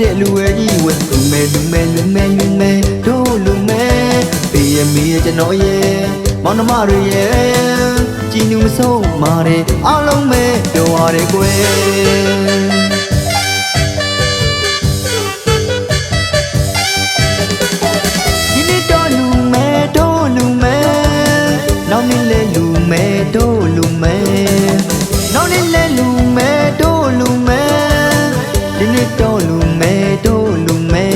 တဲ့လူဝဲကြီးဝဲလူမဲလူမဲလူမဲလူမဲတို့လူမဲပေးရမီကျွန်တော်ရဲ့မောင်နှမတွေရဲ့ကြည်နူးမဆုံးမာတဲ့အားလုံးပဲပြောရတယ်ကွယ်ဒီနေ့တော့လူမဲတို့လူမဲနောက်နေ့လဲလူမဲတို့လူမဲနောက်နေ့လဲလူမဲတို့လူမဲဒီနေ့တော့လူမဲတို့လူမဲ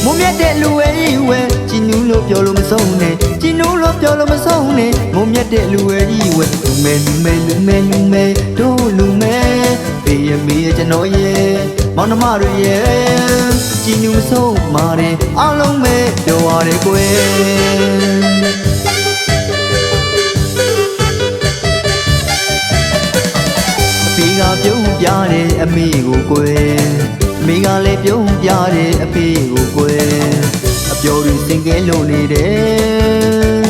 မုံမြတ်တဲ့လူဝဲကြီးဝဲကြည်နူးလို့ပြောလို့မဆုံးနဲ့ကြည်နူးလို့ပြောလို့မဆုံးနဲ့မုံမြတ်တဲ့လူဝဲကြီးဝဲလူမဲလူမဲလူမဲလူမဲတို့လူမဲပေးရမီကျွန်တော်ရဲ့မောင်နှမတွေရဲ့ကြည်နူးမဆုံးမာတဲ့အားလုံးပဲပြောရတယ်ကွယ်အဖေကပြုံးပြတဲ့အမေကိုကွယ်အမေကလည်းပြုံးပြတဲ့အဖေကိုကွယ်အပျော်တွေစင်ကဲလို့နေတယ်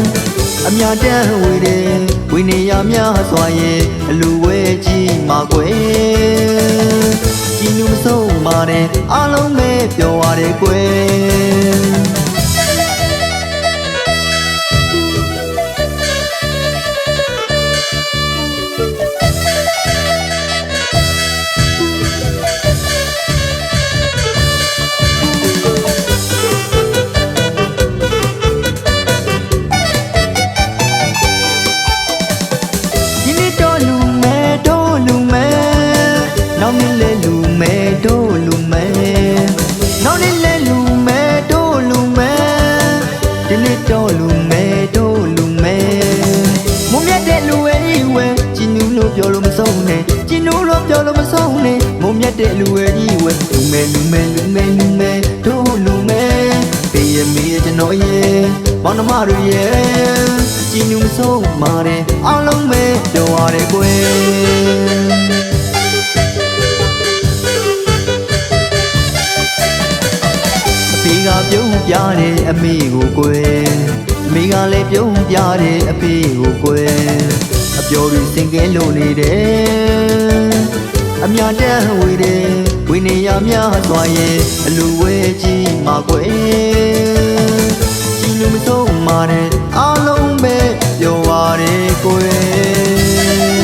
အမြတမ်းဝေတယ်ဝိနေရများစွာရဲ့အလူဝဲကြီးမှာကွယ်ကြည်နူးမဆုံးမာတဲ့အားလုံးပဲပြောရတယ်ကွယ်နောက်နေ့လဲလူမဲတို့လူမဲနောက်နေ့လဲလူမဲတို့လူမဲဒီနေ့တော့လူမဲတို့လူမဲမုံမြတ်တဲ့လူဝဲကြီးဝဲကြည်နူးလို့ပြောလို့မဆုံးနဲ့ကြည်နူးလို့ပြောလို့မဆုံးနဲ့မုံမြတ်တဲ့လူဝဲကြီးဝဲလူမဲလူမဲလူမဲလူမဲတို့လူမဲပေးရမီကျွန်တော်ရဲ့မောင်နှမတွေရဲ့ကြည်နူးမဆုံးမာတဲ့အားလုံးပဲပြောရတယ်ကွယ်ပြုံးပြတဲ့အမေကိုကွယ်အမေကလည်းပြုံးပြတဲ့အဖေကိုကွယ်အပျော်တွေစင်ကဲလို့နေတယ်အမြတမ်းဝေတယ်ဝိနေရများစွာရဲ့အလူဝဲကြီးမှာကွယ်ကြည်နူးမဆုံးမာတဲ့အားလုံးပဲပြောရတယ်ကွယ်